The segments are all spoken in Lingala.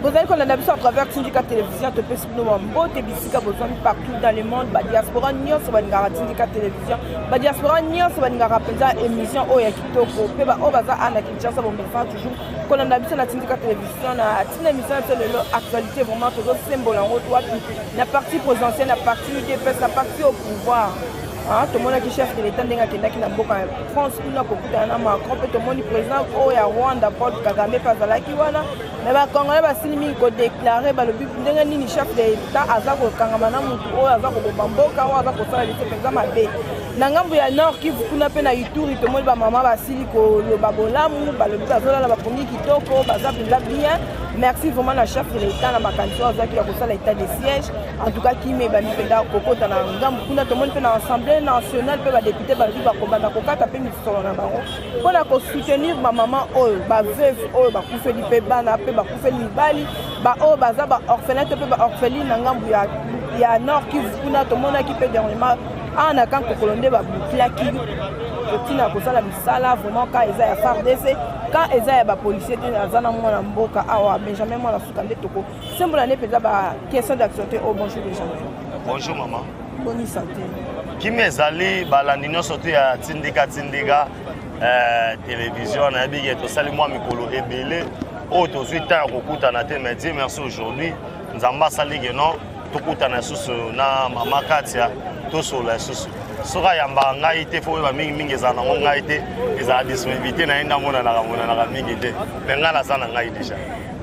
Vous avez qu'on a l'habitude à travers syndicat télévision, te pèse nous en beau, te bisika besoin partout dans le monde, ba diaspora nion se va ngara syndicat télévision, ba diaspora nion se va ngara penza émission o ya kitoko, pe ba o baza ana Kinshasa bon faire toujours qu'on a l'habitude à syndicat télévision na tina émission c'est le actualité vraiment toujours symbole en haut la partie présidentielle, la partie UDPS, la partie au pouvoir. Tout le monde qui chef de l'État qui na mboka France kuna kokuta na Macron pe tout le monde président o ya Rwanda Paul Kagame pazala ki wana mais ba Congolais ba silimi ko déclarer ba le but ndenge nini chef de l'État azako kangama na mutu o azako bomboka o azako sala liste par exemple be na ngambo ya Nord qui kuna pe na Ituri tout le monde ba mama ba sili ko lo babolamu ba le but azola la ba premier kitoko ba za bien. Merci vraiment la chef de l'État na makanso azaki ya kosala état de siège en tout cas qui me ba mipenda kokota na ngambo kuna tout le monde pe na assemblée nationale pe ba député ba zi ba kobanda kokata pe misolo na bango pona ko soutenir ba maman oyo ba veuve oyo ba kufeli pe bana pe ba kufeli mibali ba oyo baza ba orphelin pe ba orpheline na ngambo ya Nord qui kuna tout le monde qui peut dernièrement ana kan kokolonde ba buklaki kotina kosala misala vraiment quand eza ya FARDC quand eza ya ba policier te azana mwana mboka awa Benjamin mwana sukande toko semble ne peza ba question d'actualité au bonjour Benjamin. Bonjour maman. Bonne santé. Qui m'ezali balandi nyonso to ya tindika télévision na bi to sali moi mikolo ebele o to zuita kokutana te mais Dieu merci aujourd'hui nzamba sali geno to kutana susu na mama Katia to sola susu soka yamba ngai te fo ba mingi ezana ngai te ezala disponibilité na enda mona na mingi te mais ngala sana ngai déjà.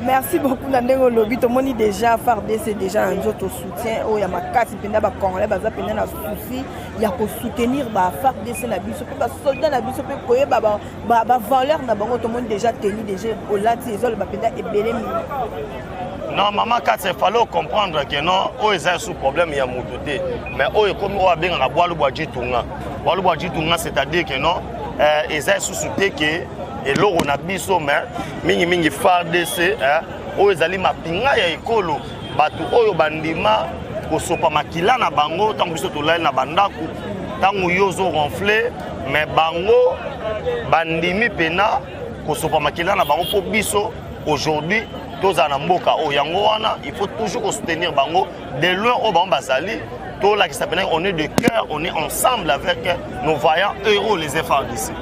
Merci beaucoup Nandego Lobby. Tout le monde déjà FARDC déjà un autre soutien. Oh, il y a ma carte, il y a ma Congolais, il y a souci, il y a pour soutenir bah FARDC na biso, pas soldat na biso, peut koyer bah valeur na bango tout le monde déjà tenu déjà au lati ezol bah penda ebele. Non, maman, quand il fallait comprendre que non, eux ils ont sous problème il y a mototé, mais eux comme on a bien à boire le bois du tunga, c'est-à-dire que non, ils ont sous soutien que et l'eau on a biso mais mingi FARDC o ezali mapinga ya ekolo batu oyo bandima ko sopa makila na bango tango biso tolai na bandaku tango yozo ronfler mais bango bandimi pena ko sopa makila na bango po biso aujourd'hui toza na mboka o yango wana il faut toujours soutenir bango de loin au bango bazali to la qui s'appelle on est de cœur on est ensemble avec nos voyants héros les FARDC.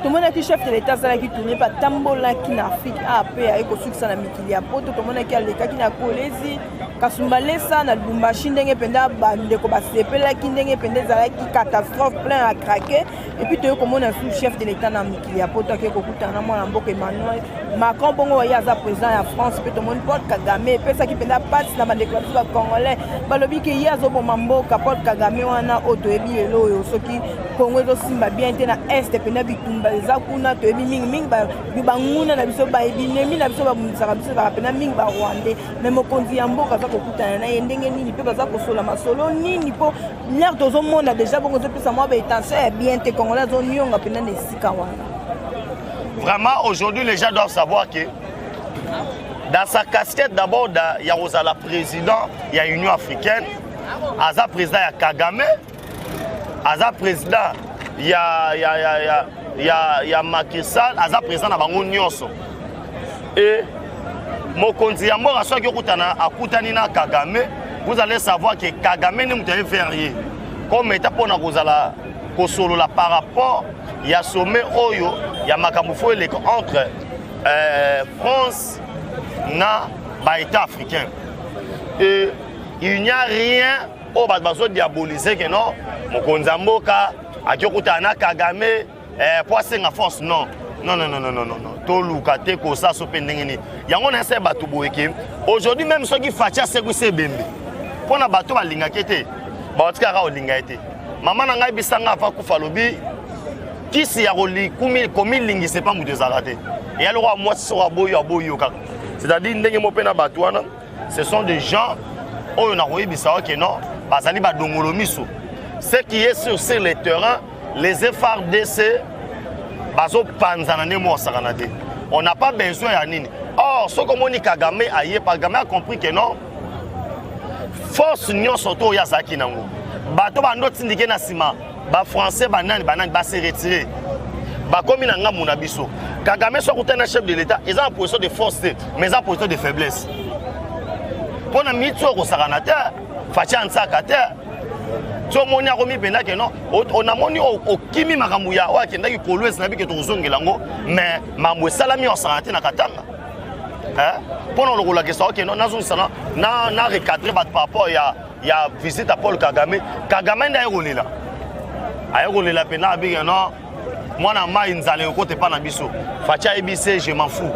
Tout le monde qui chef de l'État qui tourne pas tambola qui na Afrique a paix avec au succès na mikili ya poto tout le monde qui a l'état qui na kolezi kasumbalesa na Lubumbashi ndenge penda bande ko basepela ki ndenge penda za qui catastrophe plein à craquer et puis tu comme on a sous chef de l'État na mikili ya poto qui ko kutana mwana mboka Emmanuel Macron bongo ya za président ya France puis tout le monde Paul Kagame pesa qui penda pas na bande déclaration congolais balobi ki ya zo bomba mboka Paul Kagame wana oto ebi elo yo soki Congo zo simba bien te na est penda bitumba ezakuna to ebi mingi ba nguna na biso ba ebi nemi na biso ba munisaka biso ba pena mingi ba Rwanda mais mokonzi ya mboka za kokutana na ndenge nini pe baza kosola masolo nini po l'air tozo mona déjà bongo zo pesa moi ba intention bien te Congolais zo nyonga pena ne sika wana. Vraiment aujourd'hui les gens doivent savoir que dans sa casquette d'abord il y a Rosala président il y a Union africaine aza président ya Kagame aza président il y a Macky Sall aza président na bango nyonso et mokonzi ya mboka soki okutana akutani na Kagame vous allez savoir que Kagame ne mutane faire rien comme état pona kozala kosolola par rapport ya sommet oyo ya makambo fo eleka entre France na ba état africain et il n'y a rien au bazo diaboliser que non mokonzi ya mboka akokutana Kagame pour senga force non to lukate ko sa so pendengeni yango na se batu boyeke aujourd'hui même ceux qui fatia se ku se bembe pona batu balinga kete ba otikaka olinga ete mama na ngai bisanga fa ku falobi kisi ya roli komi lingi c'est pas mutu zakate et alors moi so aboyo kaka c'est-à-dire ndenge mo pena batu wana ce sont des gens oyo na koyebisa que non bazali ba dongolo miso ce qui est sur le terrain les FARDC bazo panzana ne mo sakanate on n'a pas besoin ya nini or ce comme on dit Kagame a compris que non force union soto ya zaki nango bato ba ndo tindike na sima ba français banani ba se retirer ba komi na ngamu na biso Kagame so kutana chef de l'état ils ont en position de force mais en position de faiblesse Pour na mitso ko sakanateur, facha nsaka te. So moni akomi penda ke non, on a moni o kimi makambu ya wa kenda ki kolwes na bi ke to zongela ngo, mais mamwe salami o sakate na katanga. Pendant le rôle question que na recadrer par rapport il y a visite à Paul Kagame n'a roulé là a roulé là pena bi non moi na ma inzale côté pas na biso facha ebc je m'en fous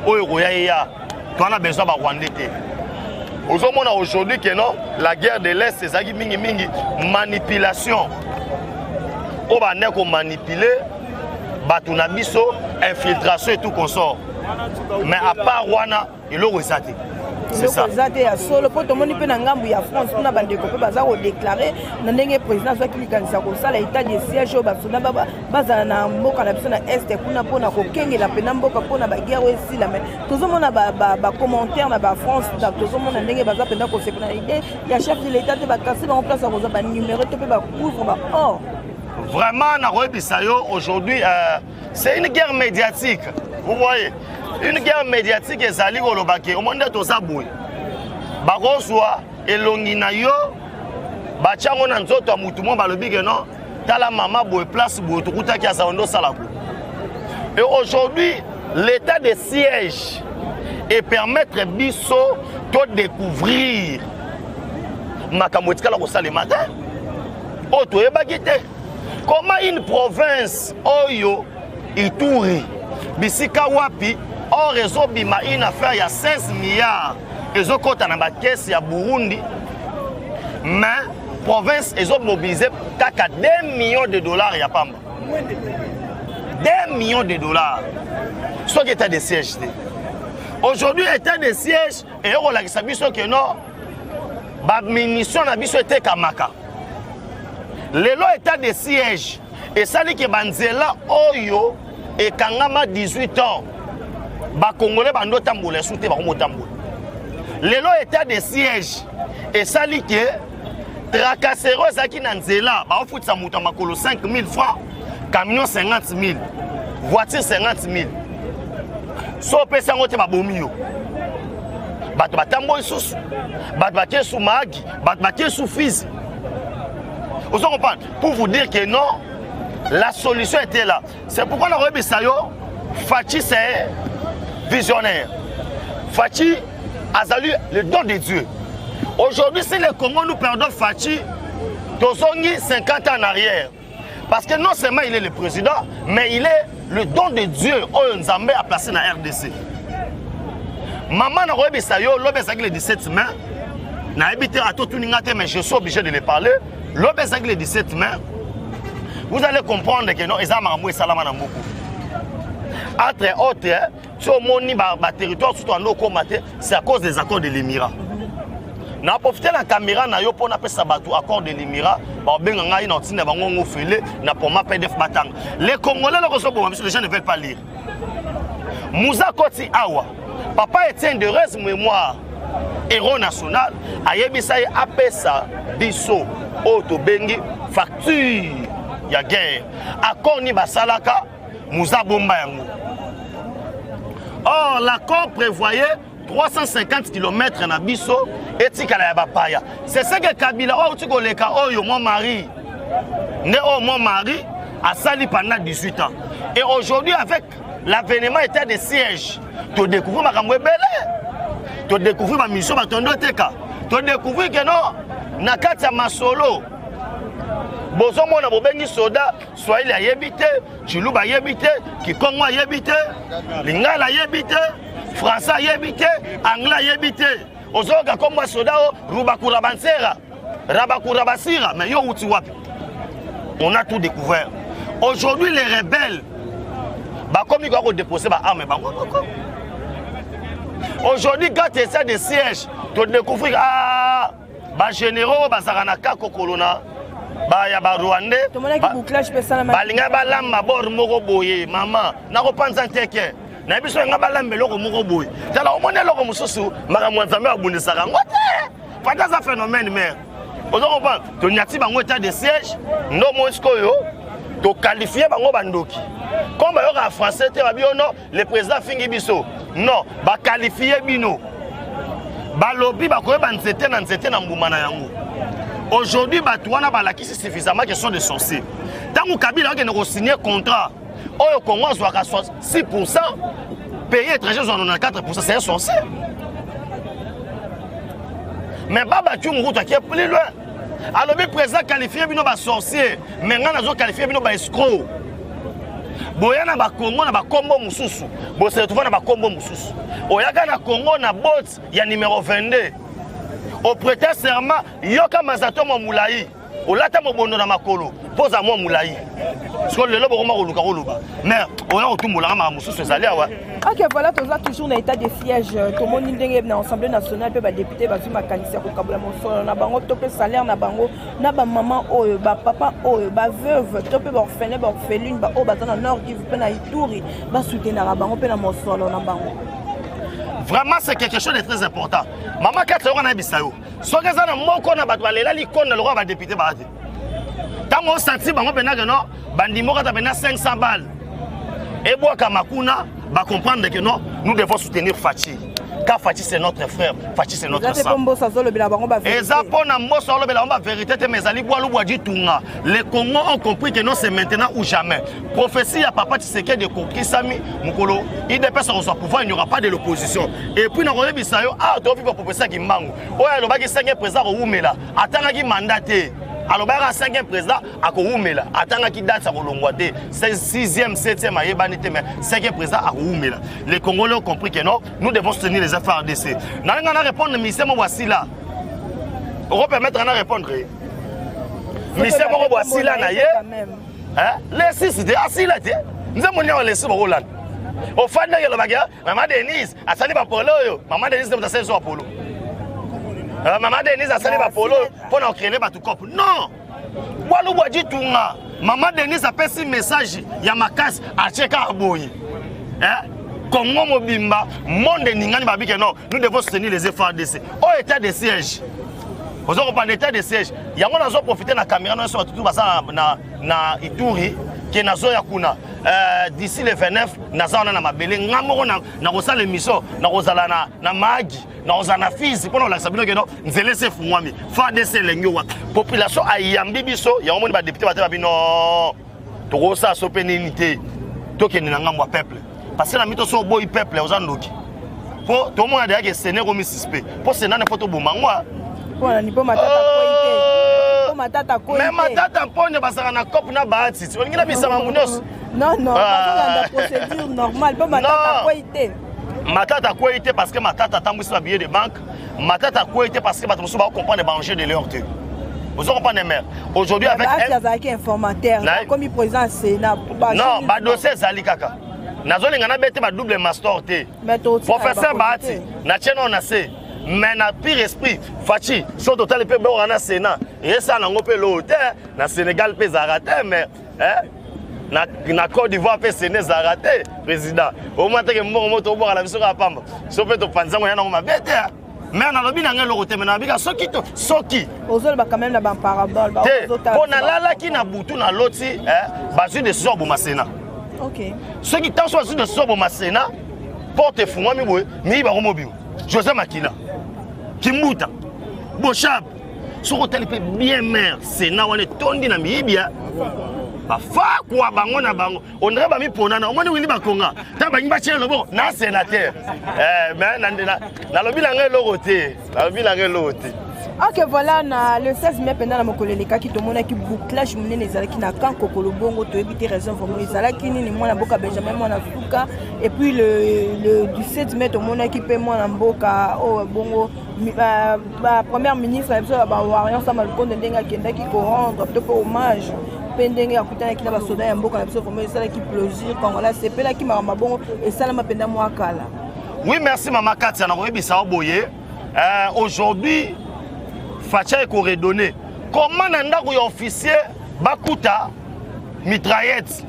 oyo ya toi on a besoin ba rwandais té aujourd'hui que non la guerre de l'Est c'est ça qui mingi manipulation o ba ne ko manipuler batu na biso infiltration et tout consort. Mais à part Wana, il a resté. C'est ça. Il a solo pour tout le monde qui est en France, on a des copains qui ont déclaré que le président a l'état de siège au Basuna, Bazana, Moka, Est, Kuna, Pona, Koking, la Penamboka, Pona, Baguerre aussi. Tout le monde a des commentaires en France, tout le monde a des idées. Il y a chef de l'État qui va casser en place un numéro qui peut couvrir. Oh! Vraiment, aujourd'hui, c'est une guerre médiatique. Vous voyez, une guerre médiatique est allée au Lobake. Au monde de tout ça, boui. Bagoswa, Elongina yo, Bachango Nanzoto, Amoutoumon, Balobig, non, Tala Mama, Boue, Place, Boue, Tukuta, Kiasando, Salabou. Et aujourd'hui, l'état de siège et permettre Bisso de découvrir Makamoutika, la Rosa, le matin. Oto, et Bagite. Comment une province, Oyo, Ituri, Bisika Wapi, or réseau Bima, une affaire, il y a 16 milliards. Ils ont compté dans la caisse, il y a Burundi. Mais, province, ils ont mobilisé 2 millions de dollars, il n'y a pas. 2 millions de dollars. Ce qui est de siège. Aujourd'hui, l'état de siège, et on a dit que non, la munition était Kamaka. Le état de siège, et ça dit que Banzela Oyo et Kangama 18 ans, ba Congolais bando tamboule, souté ba tamboule. Le état de siège, et ça dit que Tracasero Zaki Nanzela, ba fout sa mouta makolo 5 000 francs, camion 50 000, voiture 50 000. So pesa ngote ba bomio. Bato batambo isusu, bato baké sous Magi, bato baké sous Fizi. Vous comprenez? Pour vous dire que non, la solution était là. C'est pourquoi on a remis ça. Fachi, c'est visionnaire. Fachi a salué le don de Dieu. Aujourd'hui, si les Congos nous perdons Fachi, nous avons 50 ans en arrière. Parce que non seulement il est le président, mais il est le don de Dieu. Oh, Nzambe a placé dans la RDC. Maman a remis ça. Le 17 mai, mais je suis obligé de les parler. Le 17 mai, vous allez comprendre que non, ils ont salama beaucoup. Entre autres, si on a territoire c'est à cause des accords de l'Émirat. On a profité de la caméra pour appeler ça accord de l'Émirat. Les Congolais, les gens ne veulent pas lire. Moussa Koti Awa, papa Etienne de Rez Mémoire, héros national, a yebissaye apesa biso auto bengi facture ya guerre. Accord ni basalaka Moussa Bomba yango. Or l'accord prévoyait 350 km na biso etikala ya bapaya. C'est ce que Kabila o tiko leka oyo mon mari. Né au mon mari a sali pendant 18 ans. Et aujourd'hui avec l'avènement état de siège, tu découvres ma kamwe belé. Tu découvres ma mission ma tondo teka. Tu découvres que non nakati ya masolo. Bozo mona bobengi soda, Swahili a yebite, Chiluba a yebite, Kikongo a yebite, Lingala a yebite, Français a yebite, Anglais a yebite. Ozoga komba soda Rubakura Bansera, Rabakura Basira, mais yo uti wapi. On a tout découvert. Aujourd'hui les rebelles, comme ils vont déposer ma arme, aujourd'hui quand tu essaies de siège, tu découvres les généraux, Bazaranaka, Kokolona. Baya ba Rwandais balinga balamba bor moko boye mama nakopanza nteke na biso nga balamba loko moko boye tala omone loko mususu maka mwanzambe abundisaka ngote fata za phénomène mère ozo comprendre to nyati bango état de siège ndo mosko yo to qualifier bango bandoki comme yo ka français te babio non le président fingi biso non ba qualifier bino balobi bakoyeba nzete na mbuma na yango. Aujourd'hui batouana balakisi suffisamment que sont des sorciers. Tant que Kabila a signé contrat, au Congo soit 6%, pays étrangers sont 94%, c'est un sorcier. Mais Baba Tchungu qui est plus loin. Alors le président qualifié bino ba sorcier, mais ngana zo qualifié bino ba escroc. Boyana ba Congo na ba kombo mususu, bo se retrouver na ba kombo mususu. Oyaka na Congo na bot ya numéro 22. Au prêter serment, yoka mazato mo moulayi. Olata mo bondo na makolo, poza mo moulayi. Parce que le lobo roma koluka koluba. Mais oya otumbola ma mususu ezali awa. Ok, voilà, toujours dans l'état de siège. Tout le monde est dans l'Assemblée nationale, les députés, les mécaniciens, les bango, les salaires, les bango, les maman, les papa, les veuves, les orphelins, les orphelines, les nord, les touri, les soutenir les bango, les morceaux, les bango. Vraiment, c'est quelque chose de très important. Maman, quand tu as dit ça, si tu as dit que le roi va député, tant qu'on senti que 500 balles. Et moi, Kamakuna, va comprendre que non, nous devons soutenir Fachi. Car Fachi, c'est notre frère. Fachi, c'est notre sang. Et ça, pour la vérité, les Congos ont compris que non, c'est maintenant ou jamais. Prophétie à Papa Tshisekedi de Kokisami, Mukolo, il ne peut pas son pouvoir, il n'y aura pas de l'opposition. Et puis, nous avons dit ça, tu as vu pour prophétie qui manque. Oh, il y a 5 présidents au Oumela. Attends, qui mandaté. Alors, il y a 5e président à Koumela. Attends, qui date à Kolongwate. 6e, 7e, à Yebanite, mais 5e président à Koumela. Les Congolais ont compris que non, nous devons soutenir les FARDC. Nous allons répondre, ministère Mouassila. On va permettre de répondre. Ministère Mouassila, les 6, c'était assis là. Nous avons laissé au Roland. Au fin de la maman Denise, à Sali Polo, maman Denise, de Tasser sur Apollo. Maman Denise a sali Polo pour nous créer tout cop. Non. Walou Wadji Tunga. Maman Denise a fait un message Yamakas à Tcheka Aboyi. Congo Mobimba, monde Ningani Babike non, nous devons soutenir les FARDC. Au état de siège. Vous avez pas d'état de siège. Il y a un profiter de la caméra nous sommes tout na Ituri qui est na Zoya Kuna. D'ici le 29, nous allons na Mabele, nous na rosala l'émission, na rosala na Magi. Nous avons fils pour la sabino que non nous laisser fumami faire des lengowa population ayambi biso ya omoni ba député ba bino to rosa so pénalité to ke na ngamwa peuple parce que na mito so boy peuple aux andoki pour tout monde a que sénéro mi suspect pour sénéro ne photo bomangwa pour na nipo matata koité pour matata koité mais matata ponye basaka na cop na baati tu ngina bisama munos non la procédure normale pour matata koité Matata a quoi été parce que Matata a tamboussé ma billet de banque. Matata a quoi été parce que Matata va comprendre les enjeux de leur tête. Vous comprenez les maires. Aujourd'hui avec un informateur, comme il présente Sénat. Non, ba dossier Zali Kaka. Nazoli ngana bête ma double master T. Professeur Bahati, na tcheno na se. Mais na pire esprit, Fachi, sur total pe bon na Sénat. Et ça na ngopé l'hôtel, na Sénégal pe zaraté mais na Côte d'Ivoire pe Sénégal zaraté président. Au moins que mon moto boire la vision à Pamba. Sauf que tu penses que on ma bête. Mais on a lobby dans le côté mais na bika soki. Ozol ba quand même na ban parabole ba ozota. On a la qui na butu na loti basu de soir bo masena. OK. Ceux qui t'ont choisi de soir bo masena porte fumwa mi boy mi ba romobi. José Makila. Kimbuta. Bochab. Sur hôtel pe bien mère, Sénat on est tondi na mibia. Bafa kwa bango na bango on dirait ba mi ponana on moni wili bakonga ta ba ngba tien lobo na sénateur mais na lobi la ngelo roté la lobi la ngelo roté. OK voilà na le 16 mai pendant la mokoleleka ki to mona ki bouclage munene ezalaki na kan kokolo bongo to ebité raison vraiment ezalaki nini mwana boka Benjamin mwana fuka et puis le 17 mai to mona ki pe mwana mboka o bongo ba première ministre ba Warion Samalukonde ndenga kendaki ko rendre to hommage pendenge akutana kina basoda ya mboka na biso vraiment ça qui plaisir Congolais c'est pela ki marama bongo et ça la penda moi kala. Oui merci maman Katia na koyebisa oboye aujourd'hui Facha est redonné. Comment nanda ko officier bakuta mitraillette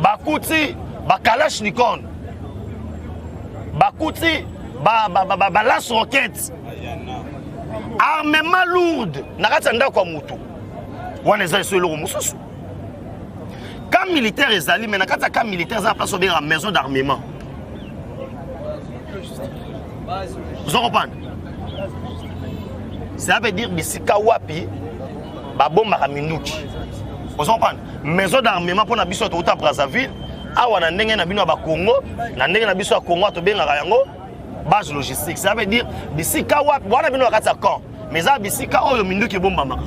bakuti bakalashnikov bakuti ba lance roquette armement lourde nakati nda kwa mutu wana eza esolo mususu quand militaire ezali mais nakati ka militaire za place bien la maison d'armement Vous comprenez? Ça veut dire bisika wapi babomba kaminuki. Vous comprenez? Maison d'armement pour na biso to uta Brazzaville, awa na ndenge na bino ba Congo, na ndenge na biso ya Congo to benga yango base logistique. Ça veut dire bisika wapi wana bino wakati quand mais ça bisika oyo minduki bomba maka.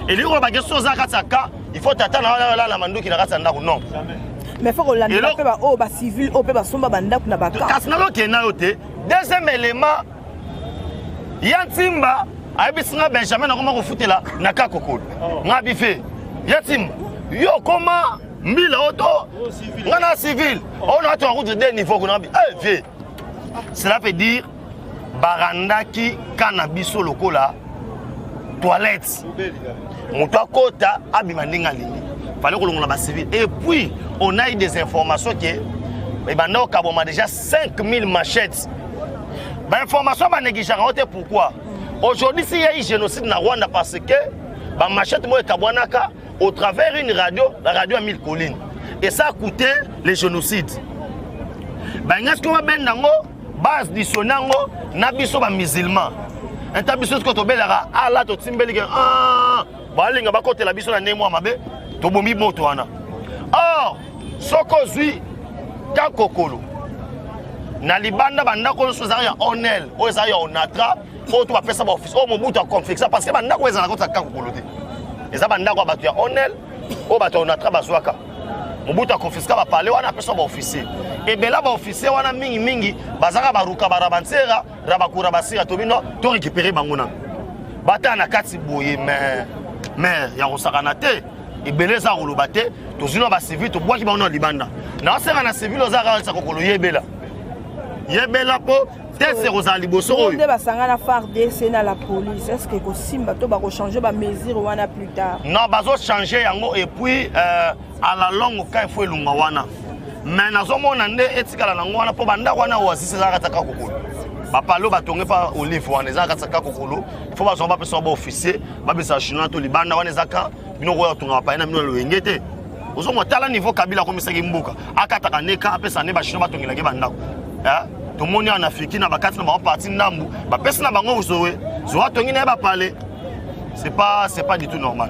Et lui on ba question za kati ka, il faut t'attendre la manduki na kati ndako non. Mais faut que la pe ba o ba civil o pe ba somba bandako na ba ka. Kasnalo ke na yote. Deuxième élément Yantimba abisinga Benjamin na koma ko futela na ka kokolo. Ngabi fe. Yantimba yo koma mbila auto ngana civil on a en route de niveau qu'on a vie. Cela veut dire barandaki cannabis lokola toilette moto akota abima ndinga lingi fallait que l'on ba civil et puis on a eu des informations que et ben non kaboma déjà 5000 machettes ba information ba négliger pourquoi aujourd'hui s'il y a eu génocide na Rwanda parce que ba machette mo kabwanaka au travers une radio, la radio a 1000 collines. Et ça a coûté le génocide. Est-ce qu'on va bien dans base dissonango, nabiso ba musulman. Un tabiso ko to belara ala to timbeli ke ba linga ba côté la biso na nemo mabe to bombi moto wana. Or, soko zui ka kokolo. Na libanda banda ko so za ya onel, o za ya onatra, o to ba pesa ba office, o mobutu a conflict parce que banda ko za na ko ta ka kokolo te. Et ça, c'est un bateau honnête, ou bateau natra bazouaka. Mon bout à confisquer va parler, on a personne officier. Et bien là, officier, on a mingi, bazara baruka barabansera, rabakura basira, tobino, to récupérer banguna. Bata na kati boye, mais ya rosakanate, et beleza rolo bate, to zino ba civil, to bois qui ba on libanda. Na sera na civil ozara sa kokolo yebela. Yebela po test Rosalie Bosso. On va s'engager à faire des scènes à la police. Est-ce que Simba to va changer ma mesure ou wana plus tard? Non, bazo changer yango et puis à la longue quand il faut lunga wana. Mais nazo mona nde etikala nango wana po banda wana wasisi za kataka kokolo. Ba palo ba tonge pa olive wana za kataka kokolo. Il faut bazo ba personne ba officier, ba bisa chinois to libanda wana zaka bino ko tonga pa ina bino lo ngete. Ozo mo tala niveau Kabila komisa kimbuka. Akataka neka apesa ne ba chinois ba tongela ke bandako. Hein? Tout le monde en Afrique, na bakati na ba parti ndambu, ba pesa na bango uzowe, zo atongi na ba parler. C'est pas du tout normal.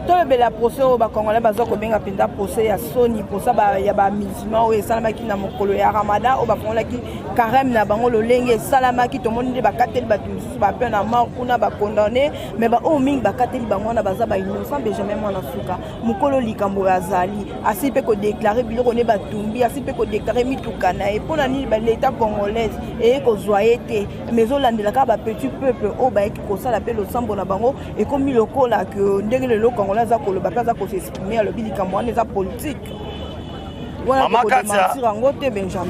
Tout le bel procès au Congolais bazo ko benga pinda procès ya Sony pour ça ba ya ba musulman o salama ki na mokolo ya Ramadan o ba konla ki carême na bango lo lenge salama ki to monde ba kateli ba tumisi ba pe na mort kuna ba condamné mais ba o mingi ba kateli bango na baza ba innocent Benjamin mwana suka mokolo likambo ya zali asi pe ko déclarer biloko ne ba tumbi asi pe ko déclarer mitukana et pona ni ba l'état congolais et ko zoyete mais o landela ka ba petit peuple o ba ki ko sala pe lo sambo na bango et comme lokola que ndenge le Congolais za ko lo ba za ko s'exprimer le likambo wana za politique. Mama Katia,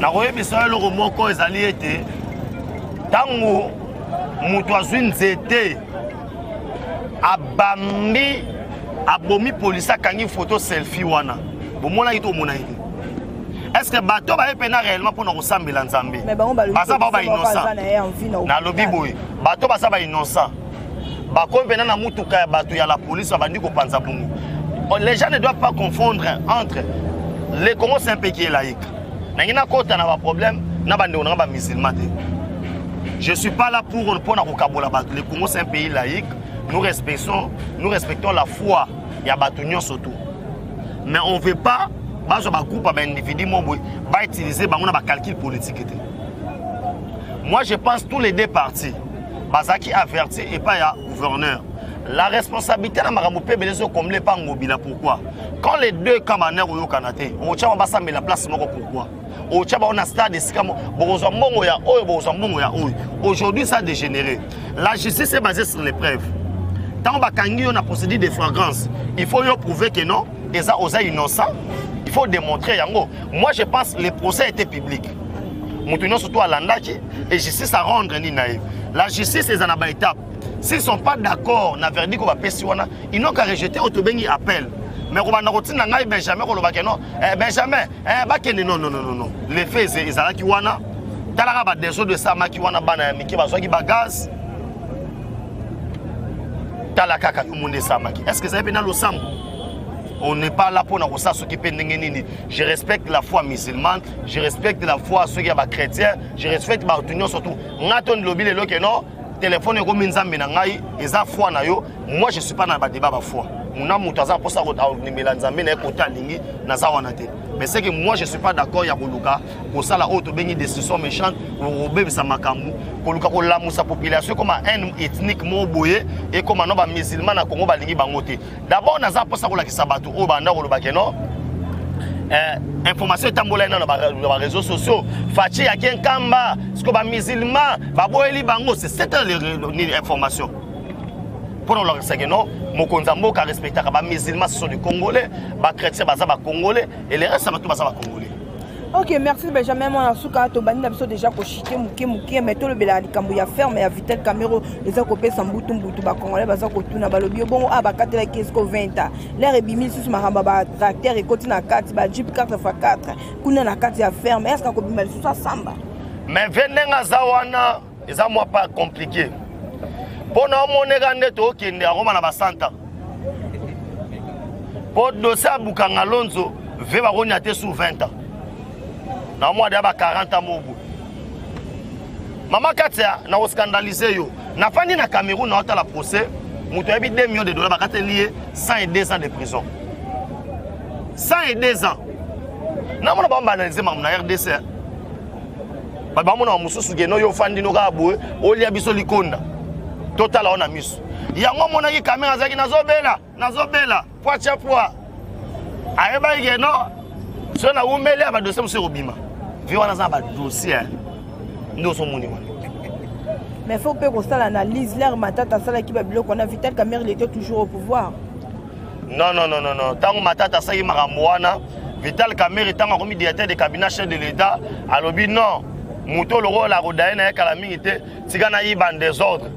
na koyebisa eloko moko ezali ete ntango moto azwi nzete abambi abomi polisi akangi photo selfie wana bomonaki to omona ete est-ce que bato baye pena réellement mpona kosambela nzambe baza bao ba innocent nalobi boye bato baza ba innocent bakomi mpena na mutuka ya bato ya la police babandi kopanza bongo. Les gens ne doivent pas confondre entre le Congo c'est un pays qui est laïque. Nangina kota na ba problème na bande on ba musulman. Je suis pas là pour kabola ba. Le Congo c'est un pays laïque. Nous respectons la foi ya batunyo surtout. Mais on veut pas bazo ba groupe ba individu mo ba utiliser ba on ba calcul politique. Moi je pense tous les deux partis bazaki averti et pas ya gouverneur. La responsabilité na makambo pe belezo comme les pas ngobila pourquoi quand les deux camarades au Canada on tient ba sambe la place moko pourquoi on tient ba on a stade de sikamo bozo mbongo ya oyo bozo mbongo ya oyo aujourd'hui ça a dégénéré. La justice est basée sur les preuves. Tant ba kangi on a procédé de flagrance il faut y prouver que non et ça osa innocent il faut démontrer yango. Moi je pense que le procès était public mutuno surtout à landaki et justice à rendre ni naïf. La justice est en bas étape. S'ils ne sont pas d'accord na verdict va pesi wana, ils n'ont qu'à rejeter autobengi appel. Mais on va na rotina ngai Benjamin ko lobake non Benjamin bakene non. Les faits ezala ki wana talaka ba deso de sama ki wana bana miki bazwa ki bagaz talaka ka monde sama ki. Est-ce que ça peut na lo sambo? on n'est pas là pour nous s'occuper de nini. Je respecte la foi musulmane, je respecte la foi ceux qui sont chrétiens, je respecte ma opinion surtout. Ngaton lobby le que non, téléphone ko minzambe na ngai, eza foi na yo. Moi je suis pas dans ba débat ba foi. On a mutaza pour ça ko nimela nzambe na ko talingi na za wana te. Mais c'est que moi je suis pas d'accord ya koluka ko sala auto bengi décision méchante ko obebisa makambu, koluka ko lamusa population comme un ethnique mo boye et comme no ba musulman na Congo balingi bango te. D'abord na za pour ça ko la kisabatu o banda ko lobake non. Information tambola na ba réseaux sociaux fachi ya ken kamba sko ba musulman ba boyeli bango c'est cette information pour nous leur dire non mokonza mboka respecter ba musulman ce sont des congolais ba chrétiens baza ba congolais et les restes ba tout baza ba congolais. Ok, merci Benjamin. Mon asuka to bani na biso déjà ko chité muke mais to le bela likambo ya ferme ya Vitel Camero les a kopé sambutu mbutu ba congolais baza ko tuna balobi bon a ba katela kesko 20 ans l'air ebimi sous maramba ba tracteur et continue 4 ba jeep 4x4 kuna na 4 ya ferme est-ce que ko bima sous ça samba mais venenga zawana eza moi pas compliqué pour na moneka ndeto okende aroma na basanta pour dossier Bukanga Lonzo ve ba ronya te sous 20 ans. Na moi d'aba 40 ans mobu. Maman Katia na scandalisé yo. Na fandi na Cameroun na la procès, muto ebi 2 millions de dollars ba kate lié 102 ans de prison. 102 ans. Na mona ba banaliser mamu na RDC. Ba mona mususu geno yo fandi no ga boe, olia biso likonda. Total on a miso. Yango mona ki caméra zaki nazobela. Poacha poa. Ayeba geno. So na umele aba dossier monsieur Robima. Viwana za ba dossier. Ndo so moni wana. Mais faut pas qu'on ça l'analyse l'air matata ça qui va bloquer on a Vitel Camero il était toujours au pouvoir. Non. Tant matata ça y maramwana, Vitel Camero tant comme directeur de cabinet chef de l'État, alobi non. Muto le rôle la rodaine avec la minute, tigana yi ban désordre.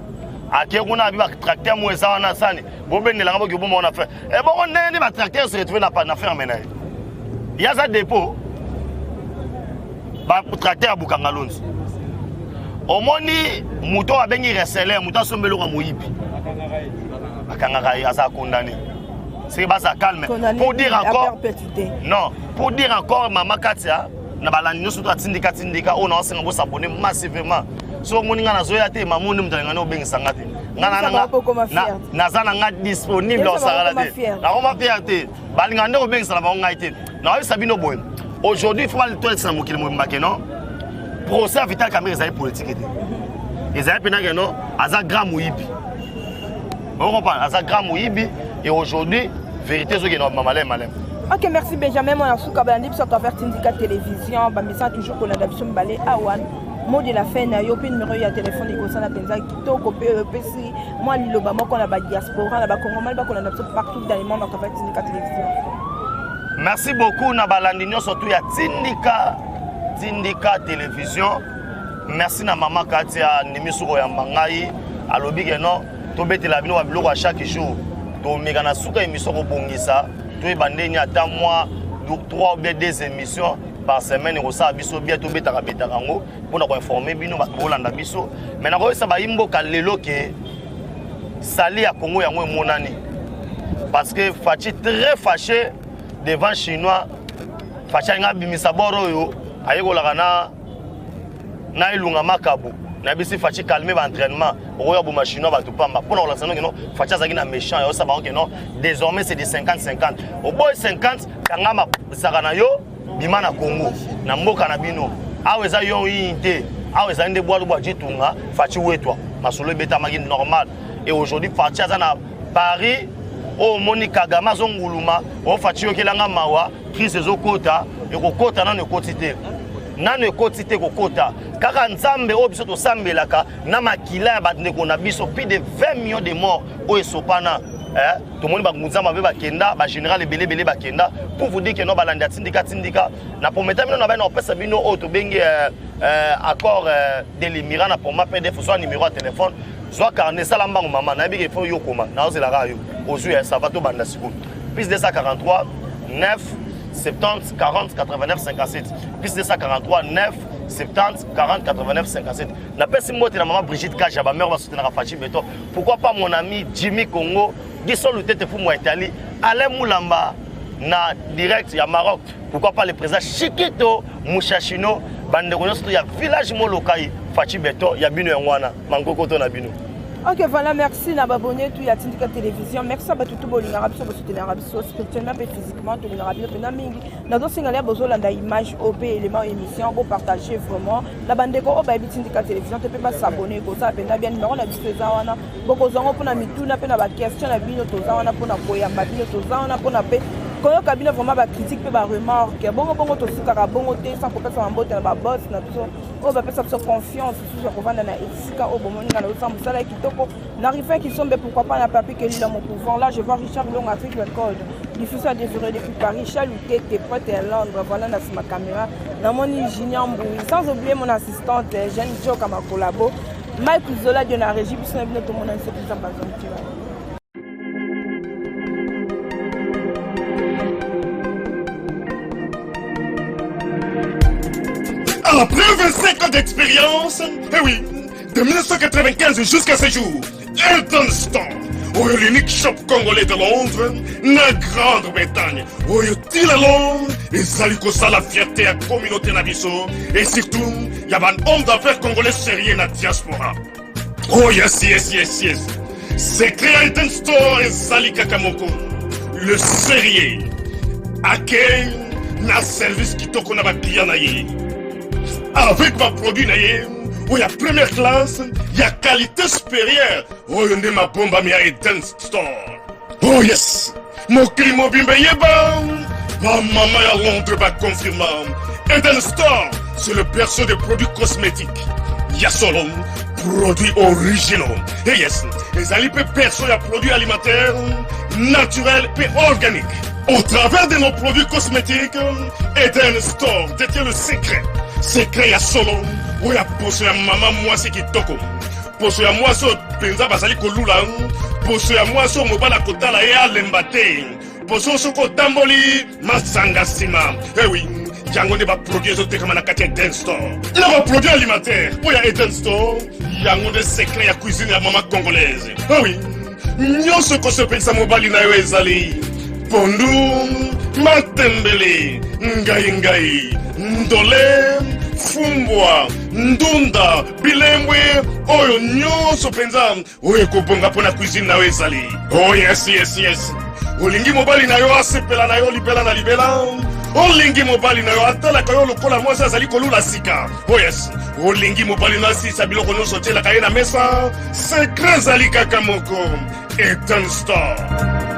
Akekuna abi ba tracteur mo eza wana sani. Bobende la ngabo ki bomo na fait. Et bon on est ba tracteur se retrouver na ferme na. Il y a ça dépôt. Ba tracteur Bukanga Lonzo. Omoni muto abengi reseller, muto sombelo kwa moyibi. Akangaka asa condamné. C'est pas ça calme. Pour dire encore non, pour dire encore Maman Katia na balani nyusu to tindika on a senga bo s'abonner massivement. So moninga na zoya te mamundi mutanga no bengi sangate. Nazana nga disponible au Saralade. Na on m'a fierté. Balinga ndo bengi sala ba ngaite. Na wi sabino boy. Aujourd'hui il faut aller toi sans mokile mo mbake non. Procès Vital Camero est politique. Ils avaient pénal non, Aza Grand Mouibi. Vous comprenez, Aza Grand Mouibi et aujourd'hui vérité ce qui est malin. Ok, merci Benjamin. Mon asuka balandi sur travers syndicat télévision, bamisa toujours qu'on a d'habitude balé awan. Mot de la fin na yo pe numéro ya téléphone iko sana penza kitoko PC moi liloba moko na ba diaspora na ba Congo mal ba qu'on a d'habitude partout dans le monde à travers syndicat télévision. Merci beaucoup na balandi surtout ya Tindika télévision. Merci na Maman Katia Nimisuro ya Mangai alobi que non to betela bino ba biloko à chaque jour to mega na suka émission ko bongisa to ebandeni ata moi 3 ou bien 2 émissions par semaine ko sa biso bien to betaka ngo pour ko informer bino ba kolanda biso mais na ko sa ba imbo kalelo ke sali ya Congo yango monani parce que Fachi très fâché devant chinois Fachi nga bimisa boro yo ayeko la na ilunga makabu na bisi Fachi calmer ba entraînement oya bo machino ba tout pamba pour la saison que non Fachi azaki na méchant yo ça ba que non désormais c'est des 50-50 au boy 50 kangama sakana yo bimana Congo na mboka na bino aweza yo yinte aweza ndé bois bo jitunga Fachi wetwa masolo beta magi normal et aujourd'hui Fachi azana Paris o moni Kagama zonguluma o Fachi yo kelanga mawa crise ezokota et kokota na ne quotité nano ekotite kokota kaka nzambe o biso to sambelaka na makila ya bandeko na biso plus de 20 millions de morts o esopana tout le monde ba nzamba be bakenda ba général belé bakenda pour vous dire que no balanda tindika na prometa bino na ba na opesa bino o to bengi accord de l'Émirat na pour ma PDF soit numéro de téléphone soit carnet salambango maman na bi ke fo yokoma na ozela rayo ozu ya savato banda siku plus 243 9 70 40 89 57 plus 243 9 70 40 89 57 na pesi mote na maman Brigitte Kaja ba mère va soutenir Fachi Beto pourquoi pas mon ami Jimmy Congo Gisolo tete pour moi Italie Alain Moulamba na direct ya Maroc. Pourquoi pas le président Chiquito Mouchachino bandeko nyonso ya village molokai Fachi Beto ya bino yangwana mangoko to na bino. Ok, voilà, merci na babonné tout ya Tindika télévision. Merci à tout bolinga biso bo soutenir biso spirituellement et physiquement to linga biso na mingi. Na do singalia bozo landa image OP élément émission bo partager vraiment. La bandeko o ba Tindika télévision te peut pas s'abonner ko ça pena bien numéro na biso za wana. Boko zongo pona mituna pe na ba question na bino to za wana pona koyamba bino to za wana pona pe koyo kabino vraiment ba critique pe ba remarque. Bongo to sika bongo te sans kopesa mambote na ba boss na biso. O ba pesa biso confiance sur ko vanda na esika o bomoni na lo sambusala kitoko n'arrive qui sont pourquoi pas la papier que l'homme au pouvoir. Là je vois Richard Long Afrique Record diffusé à Désiré depuis Paris Chalouté tes potes à Londres. Voilà là c'est ma caméra dans mon Ingénieur sans oublier mon assistante Jeanne Jo comme collabo Mike Zola de la régie puis c'est tout le monde en ce qui s'en Après 25 ans d'expérience, eh oui, de 1995 jusqu'à ce jour, Elton Store, l'unique shop congolais de Londres, la Grande-Bretagne, il est long, et ça lui cause la fierté à la communauté nabiso, et surtout, il y a un homme d'affaires congolais sérieux dans la diaspora. Oh yes. C'est créé Elton Store et Sali Kakamoko, le sérieux, à quel na service qui t'a qu'on a client naïe. Avec ma produit naïe, où il y a première classe, il y a qualité supérieure. Oh, il y a ma bombe à Eden Store. Oh yes, mon climat bimbe yeba. Ma maman à Londres va confirmer. Eden Store, c'est le berceau des produits cosmétiques. Il y a solo, produits originaux. Et yes, les alipes perso, il y a produits alimentaires, naturels et organiques. Au travers de nos produits cosmétiques, Eden Store détient le secret. Secret ya solo, où ya poso ya maman moi c'est qui toko. Poso ya moi so penza basali kolula, poso ya moi so mobala kotala ya lembate. Poso so ko tamboli masanga sima. Eh oui, yango ne ba produit zo tekama na kati Eden Store. Na ba produit alimentaire, où ya Eden Store, yango de secret ya cuisine ya maman congolaise. Eh oui, nyonso ko so pensa mobali na yo ezali. Pondu, matembele, ngai, ndole, fumbwa, ndunda, bilembwe, oyo nyonso penza, oyo kobonga pona cuisine na ezali. Oh yes. Olingi mobali na yo asepela na yo libela na libela. Olingi mobali na yo atala ka yo lokola mwasi azali kolula sika. Oh yes. Olingi mobali na sisa biloko nyonso tiela ka ye na mesa. Secret zali kaka moko. Eden Store.